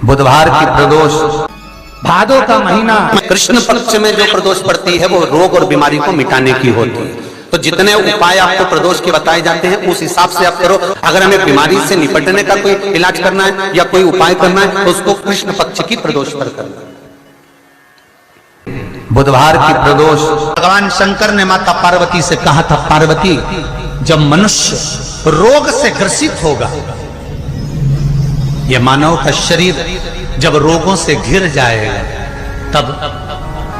बुधवार की प्रदोष, भादो का महीना, कृष्ण पक्ष में जो प्रदोष पड़ती है वो रोग और बीमारी को मिटाने की होती है। तो जितने उपाय आपको प्रदोष के बताए जाते हैं उस हिसाब से आप करो। अगर हमें बीमारी से निपटने का कोई इलाज करना है या कोई उपाय करना है तो उसको कृष्ण पक्ष की प्रदोष पर करना है। बुधवार की प्रदोष, भगवान शंकर ने माता पार्वती से कहा था, पार्वती जब मनुष्य रोग से ग्रसित होगा, यह मानव का शरीर जब रोगों से घिर जाएगा, तब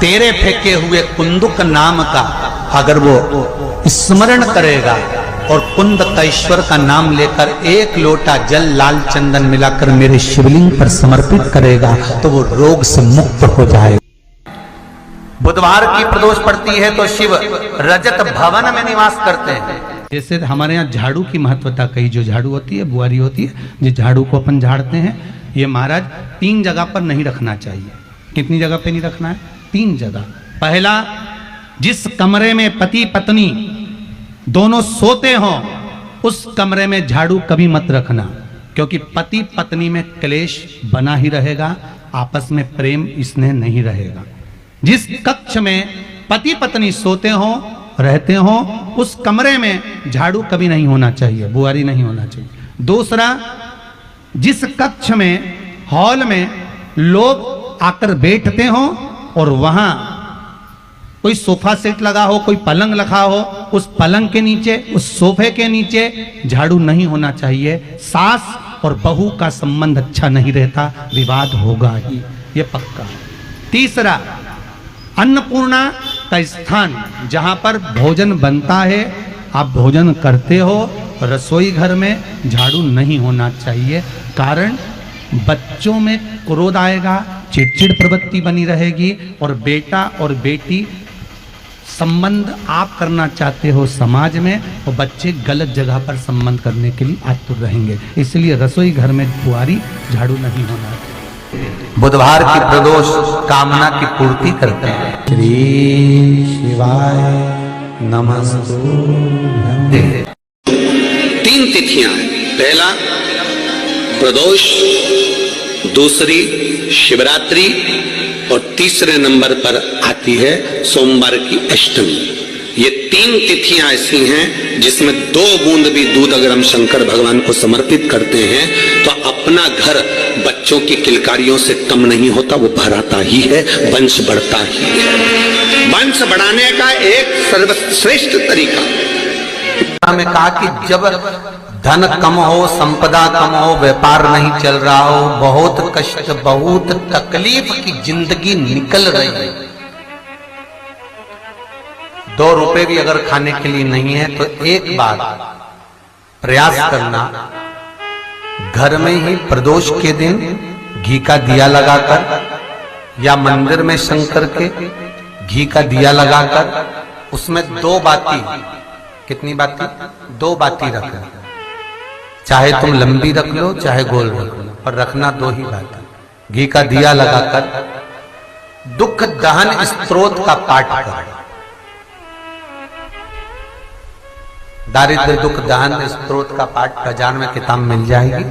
तेरे फेंके हुए कुंदुक नाम का अगर वो स्मरण करेगा और कुंदकेश्वर का नाम लेकर एक लोटा जल लाल चंदन मिलाकर मेरे शिवलिंग पर समर्पित करेगा तो वो रोग से मुक्त हो जाएगा। बुधवार की प्रदोष पड़ती है तो शिव रजत भवन में निवास करते हैं। जैसे हमारे यहाँ झाड़ू की महत्वता कही, जो झाड़ू होती है बुआरी होती है, जिस झाड़ू को अपन झाड़ते हैं, ये महाराज 3 जगह पर नहीं रखना चाहिए। कितनी जगह पे नहीं रखना है? 3 जगह। पहला, जिस कमरे में पति पत्नी दोनों सोते हों उस कमरे में झाड़ू कभी मत रखना, क्योंकि पति पत्नी में क्लेश बना ही रहेगा, आपस में प्रेम स्नेह नहीं रहेगा। जिस कक्ष में पति पत्नी सोते हों रहते हों उस कमरे में झाड़ू कभी नहीं होना चाहिए, बुआरी नहीं होना चाहिए। दूसरा, जिस कक्ष में हॉल में लोग आकर बैठते हों और वहां कोई सोफा सेट लगा हो, कोई पलंग लगा हो, उस पलंग के नीचे, उस सोफे के नीचे झाड़ू नहीं होना चाहिए। सास और बहू का संबंध अच्छा नहीं रहता, विवाद होगा ही, ये पक्का। तीसरा, अन्नपूर्णा का स्थान जहां पर भोजन बनता है, आप भोजन करते हो, रसोई घर में झाड़ू नहीं होना चाहिए। कारण बच्चों में क्रोध आएगा, चिड़चिड़ प्रवृत्ति बनी रहेगी और बेटा और बेटी संबंध आप करना चाहते हो समाज में, और बच्चे गलत जगह पर संबंध करने के लिए आतुर रहेंगे। इसलिए रसोई घर में बुआरी झाड़ू नहीं होना चाहिए। बुधवार की प्रदोष कामना की पूर्ति करते हैं। श्री शिवाय नमस्तुभ्यं। 3 तिथियां, पहला प्रदोष, दूसरी शिवरात्रि और तीसरे नंबर पर आती है सोमवार की अष्टमी। ये 3 तिथियां ऐसी हैं जिसमें 2 बूंद भी दूध अगर हम शंकर भगवान को समर्पित करते हैं तो अपना घर बच्चों की किलकारियों से कम नहीं होता, वो भराता ही है, वंश बढ़ता ही है। वंश बढ़ाने का एक सर्वश्रेष्ठ तरीका हमें कहा कि जब धन कम हो, संपदा कम हो, व्यापार नहीं चल रहा हो, बहुत कष्ट, बहुत तकलीफ की जिंदगी निकल रही है, 2 रुपए भी अगर खाने के लिए नहीं है तो एक बार प्रयास करना, घर में ही प्रदोष के दिन घी का दिया लगाकर या मंदिर में शंकर के घी का दिया लगाकर उसमें 2 बाती, कितनी बाती? 2 बाती रखना। चाहे तुम लंबी रख लो चाहे गोल रख लो, पर रखना 2 ही बाती। घी का दिया लगाकर दुख दहन स्तोत्र का पाठ करो। दारिद्र दुख दहन स्तोत्र का पाठ बाजार में किताब मिल जाएगी,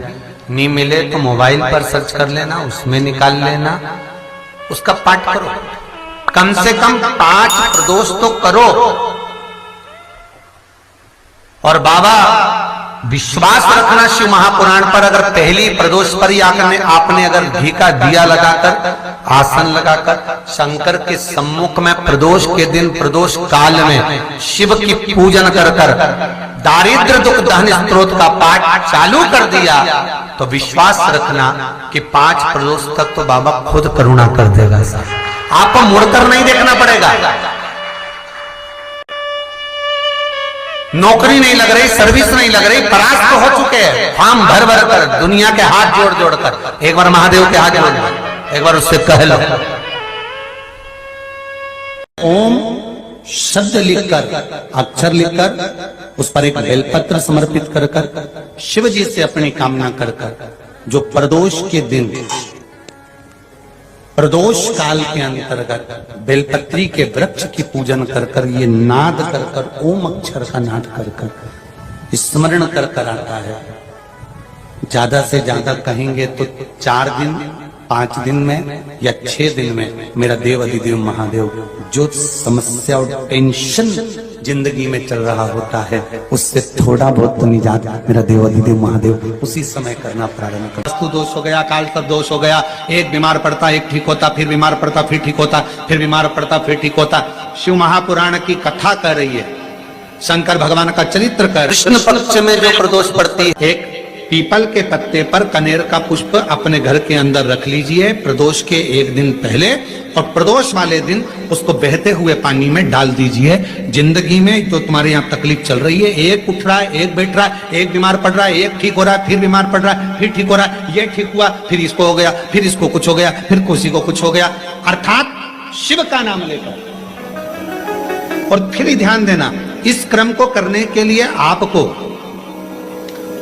नहीं मिले तो मोबाइल पर सर्च कर लेना, उसमें निकाल लेना, उसका पाठ करो। कम से कम 5 प्रदोष तो करो। और बाबा विश्वास रखना शिव महापुराण पर, अगर पहली प्रदोष पर ही आपने अगर घी का दिया लगाकर, आसन लगाकर शंकर के सम्मुख में प्रदोष के दिन, प्रदोष काल में शिव की पूजन कर दारिद्र दुख दहन स्तोत्र का पाठ चालू कर दिया तो विश्वास रखना कि 5 प्रदोष तक तो बाबा खुद करुणा कर देगा। आपको मुड़कर नहीं देखना पड़ेगा। नौकरी नहीं लग रही, सर्विस नहीं लग रही, परास्त तो हो चुके हैं, फॉर्म भर भर कर, दुनिया के हाथ जोड़ जोड़ कर, एक बार महादेव के हाथ जोड़ लो, एक बार उससे कह लो ओम शब्द लिखकर, अक्षर लिखकर उस पर एक बेलपत्र समर्पित कर कर शिव जी से अपनी कामना कर कर, जो प्रदोष के दिन, प्रदोष काल के अंतर्गत बेलपत्री के वृक्ष की पूजन कर कर, ये नाद कर कर, ओम अक्षर का नाद कर कर, स्मरण कर कर आता है। ज्यादा से ज्यादा कहेंगे तो 4 दिन 5 दिन में या 6 दिन में मेरा देव अधिदेव महादेव जो समस्या और टेंशन जिंदगी में चल रहा होता है उससे थोड़ा बहुत तो निजात मेरा देव अधिदेव महादेव उसी समय करना प्रारंभ कर। वास्तु दोष हो गया, काल सर्प दोष हो गया, एक बीमार पड़ता एक ठीक होता, फिर बीमार पड़ता फिर ठीक होता, फिर बीमार पड़ता फिर ठीक होता। शिव महापुराण की कथा कर रही है, शंकर भगवान का चरित्र कर। कृष्ण पक्ष में जो प्रदोष पड़ती है, एक पीपल के पत्ते पर कनेर का पुष्प अपने घर के अंदर रख लीजिए प्रदोष के 1 दिन पहले, और प्रदोष वाले दिन उसको बहते हुए पानी में डाल दीजिए। जिंदगी में जो तुम्हारे यहाँ तकलीफ चल रही है, एक उठ रहा है एक बैठ रहा है, एक बीमार पड़ रहा है एक ठीक हो रहा है, फिर बीमार पड़ रहा है फिर ठीक हो रहा है, ये ठीक हुआ फिर इसको हो गया, फिर इसको कुछ हो गया, फिर किसी को कुछ हो गया, अर्थात शिव का नाम लेकर। और फिर ध्यान देना, इस क्रम को करने के लिए आपको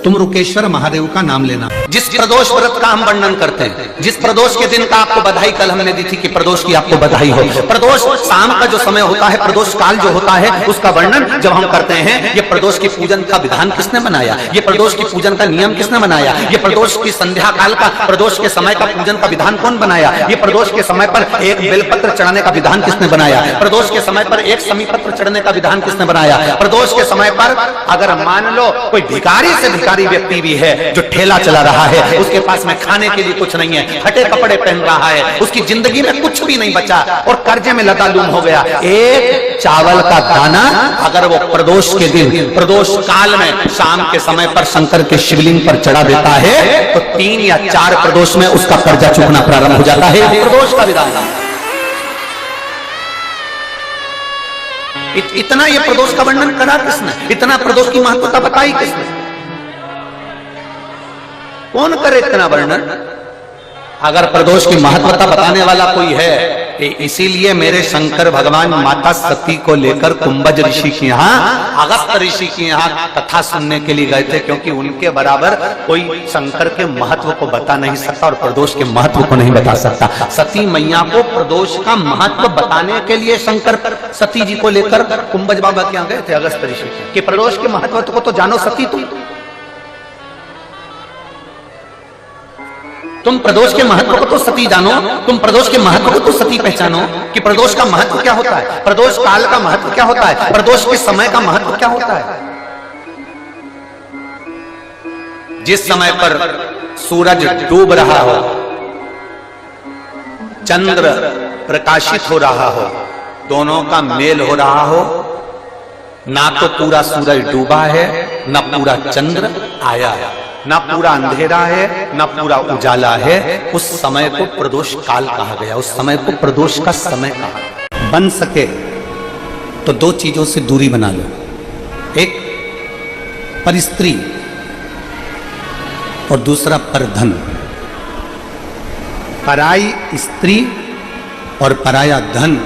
तुम रुकेश्वर महादेव का नाम लेना। जिस प्रदोष व्रत का हम वर्णन करते हैं, जिस प्रदोष के दिन का आपको बधाई कल हमने दी थी कि प्रदोष की आपको बधाई हो, प्रदोष शाम का जो समय होता है, प्रदोष काल जो होता है, उसका वर्णन जब हम करते हैं, ये प्रदोष की पूजन का विधान किसने बनाया, ये प्रदोष की पूजन का नियम किसने बनाया, ये प्रदोष की संध्या काल का प्रदोष के समय का पूजन का विधान कौन बनाया, ये प्रदोष के समय पर एक बेलपत्र चढ़ाने का विधान किसने बनाया, प्रदोष के समय पर एक समीपत्र चढ़ने का विधान किसने बनाया, प्रदोष के समय पर अगर मान लो कोई भिखारी से भिखारी व्यक्ति भी है जो ठेला चला रहा है, उसके पास में खाने के लिए कुछ नहीं है, फटे कपड़े पहन रहा है, उसकी जिंदगी में कुछ भी नहीं बचा और कर्जे में लतालूम हो गया, एक चावल का दाना अगर वो प्रदोष के दिन प्रदोष काल में शाम के समय पर शंकर के शिवलिंग पर चढ़ा देता है तो 3 या 4 प्रदोष में उसका कर्जा चुकना प्रारंभ हो जाता है। प्रदोष का विधान इतना, ये प्रदोष का वर्णन करा किसने, इतना प्रदोष की महत्वता बताई किसने, कौन करे इतना वर्णन। अगर प्रदोष की महत्वता बताने वाला कोई है, इसीलिए मेरे शंकर भगवान माता सती को लेकर कुंभज ऋषि के यहाँ, अगस्त ऋषि के यहाँ कथा सुनने के लिए गए थे, क्योंकि उनके बराबर कोई शंकर के महत्व को बता नहीं सकता और प्रदोष के महत्व को नहीं बता सकता। सती मैया को प्रदोष का महत्व बताने के लिए शंकर सती जी को लेकर कुंभज बाबा के यहाँ गए थे, अगस्त ऋषि, कि प्रदोष के महत्व को तो जानो सती, तुम प्रदोष के महत्व को तो सती जानो, तुम प्रदोष के महत्व को तो सती पहचानो कि प्रदोष का महत्व क्या होता है, प्रदोष काल का महत्व क्या होता है, प्रदोष के समय का महत्व क्या होता है। जिस समय पर सूरज डूब रहा हो, चंद्र प्रकाशित हो रहा हो, दोनों का मेल हो रहा हो, ना तो पूरा सूरज डूबा है, ना पूरा चंद्र आया है, ना पूरा अंधेरा है, ना पूरा उजाला है, उस समय को प्रदोष काल कहा गया, उस समय को प्रदोष का समय कहा गया। बन सके तो 2 चीजों से दूरी बना लो, एक पर स्त्री और दूसरा पर धन। पराई स्त्री और पराया धन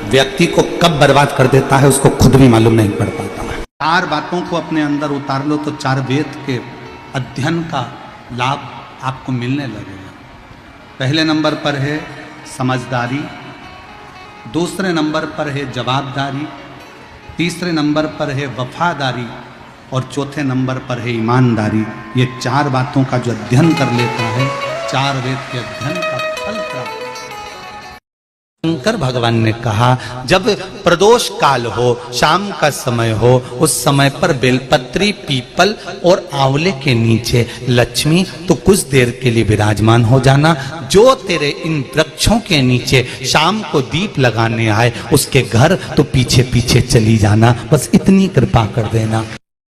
व्यक्ति को कब बर्बाद कर देता है उसको खुद भी मालूम नहीं पड़ पाता। 4 बातों को अपने अंदर उतार लो तो 4 वेद के अध्ययन का लाभ आपको मिलने लगेगा। पहले नंबर पर है समझदारी, दूसरे नंबर पर है जवाबदारी, तीसरे नंबर पर है वफादारी और चौथे नंबर पर है ईमानदारी। ये 4 बातों का जो अध्ययन कर लेता है, 4 वेद के अध्ययन का फल प्राप्त। शंकर भगवान ने कहा जब प्रदोष काल हो, शाम का समय हो, उस समय पर बेलपत्री, पीपल और आंवले के नीचे लक्ष्मी तो कुछ देर के लिए विराजमान हो जाना। जो तेरे इन वृक्षों के नीचे शाम को दीप लगाने आए उसके घर तो पीछे पीछे चली जाना, बस इतनी कृपा कर देना।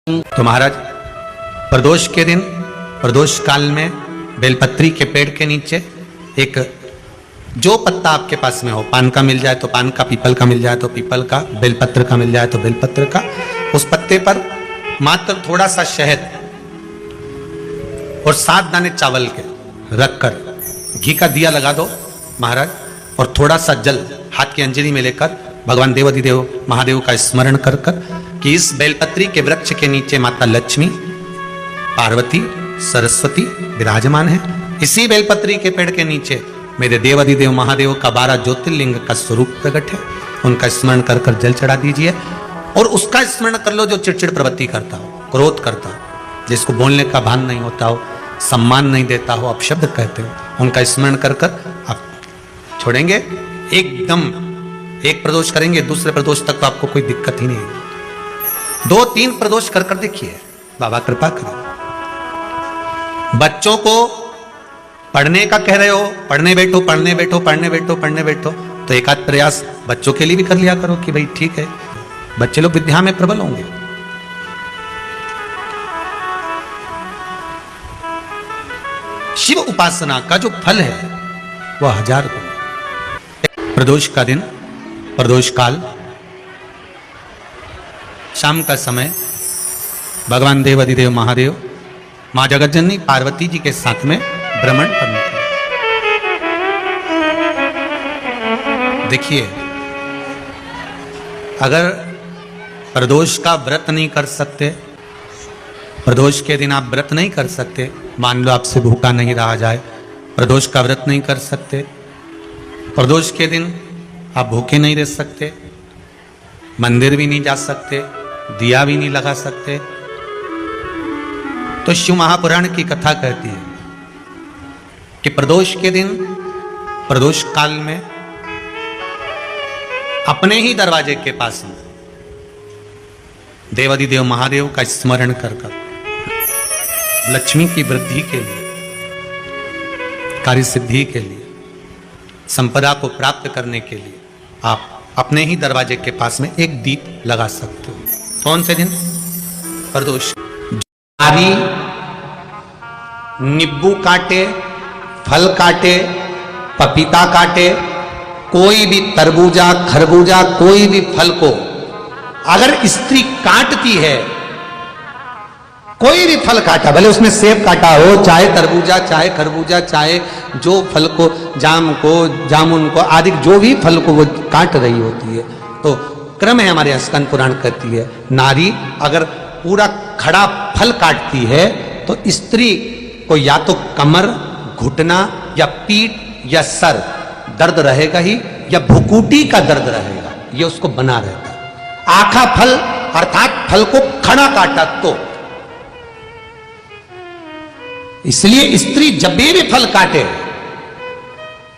तो महाराज प्रदोष के दिन, प्रदोष काल में बेलपत्री के पेड़ के नीचे एक जो पत्ता आपके पास में हो, पान का मिल जाए तो पान का, पीपल का मिल जाए तो पीपल का, बेलपत्र का मिल जाए तो बेलपत्र का, उस पत्ते पर मात्र थोड़ा सा शहद और 7 दाने चावल के रखकर घी का दिया लगा दो महाराज, और थोड़ा सा जल हाथ की अंजलि में लेकर भगवान देवाधिदेव महादेव का स्मरण कर कर कि इस बेलपत्री के वृक्ष के नीचे माता लक्ष्मी, पार्वती, सरस्वती विराजमान है। इसी बेलपत्री के पेड़ के नीचे मेरे देवाधिदेव महादेव का 12 ज्योतिर्लिंग का स्वरूप प्रकट है, उनका स्मरण कर कर जल चढ़ा दीजिए। और उसका स्मरण कर लो जो चिड़चिड़ प्रवृत्ति करता हो, क्रोध करता हो, जिसको बोलने का भान नहीं होता हो, सम्मान नहीं देता हो, अपशब्द कहते हो, उनका स्मरण कर कर आप छोड़ेंगे। एकदम एक प्रदोष करेंगे, दूसरे प्रदोष तक तो आपको कोई दिक्कत ही नहीं है। 2-3 प्रदोष कर कर देखिए, बाबा कृपा करें। बच्चों को पढ़ने का कह रहे हो, पढ़ने बैठो पढ़ने बैठो पढ़ने बैठो पढ़ने बैठो, तो एक आध प्रयास बच्चों के लिए भी कर लिया करो कि भाई ठीक है, बच्चे लोग विद्या में प्रबल होंगे। शिव उपासना का जो फल है वह 1000 गुना। प्रदोष का दिन, प्रदोष काल, शाम का समय, भगवान देवाधिदेव महादेव मां जगतजननी पार्वती जी के साथ में भ्रमण पर निकले। देखिए, अगर प्रदोष का व्रत नहीं कर सकते, प्रदोष के दिन आप व्रत नहीं कर सकते, मान लो आपसे भूखा नहीं रहा जाए, प्रदोष का व्रत नहीं कर सकते, प्रदोष के दिन आप भूखे नहीं रह सकते, मंदिर भी नहीं जा सकते, दिया भी नहीं लगा सकते, तो शिव महापुराण की कथा कहती है कि प्रदोष के दिन, प्रदोष काल में अपने ही दरवाजे के पास में देवाधिदेव महादेव का स्मरण कर कर लक्ष्मी की वृद्धि के लिए, कार्य सिद्धि के लिए, संपदा को प्राप्त करने के लिए आप अपने ही दरवाजे के पास में एक दीप लगा सकते हो। कौन से दिन? प्रदोष। नारी नींबू काटे, फल काटे, पपीता काटे, कोई भी तरबूजा खरबूजा कोई भी फल को अगर स्त्री काटती है, कोई भी फल काटा, भले उसमें सेब काटा हो, चाहे तरबूजा चाहे खरबूजा, चाहे जो फल को, जाम को, जामुन को आदि जो भी फल को वो काट रही होती है, तो क्रम है हमारे स्कंद पुराण कहती है, नारी अगर पूरा खड़ा फल काटती है तो स्त्री को या तो कमर, घुटना या पीठ या सर दर्द रहेगा ही, या भुकुटी का दर्द रहेगा, ये उसको बना रहता है। आखा फल अर्थात फल को खड़ा काटा तो, इसलिए स्त्री जब भी फल काटे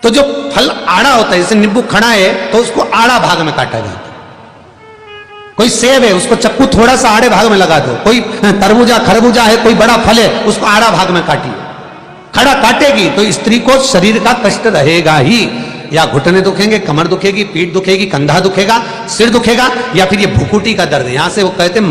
तो जो फल आड़ा होता है, जैसे नींबू खड़ा है तो उसको आड़ा भाग में काटा जाता है। कोई सेब है उसको चक्कू थोड़ा सा आड़े भाग में लगा दो, कोई तरबूजा खरबूजा है कोई बड़ा फल है उसको आड़ा भाग में काटिए, खड़ा काटेगी तो स्त्री को शरीर का कष्ट रहेगा ही, या घुटने दुखेंगे, कमर दुखेगी, पीठ दुखेगी, कंधा दुखेगा, सिर दुखेगा, या फिर ये भुकुटी का दर्द, यहां से वो कहते हैं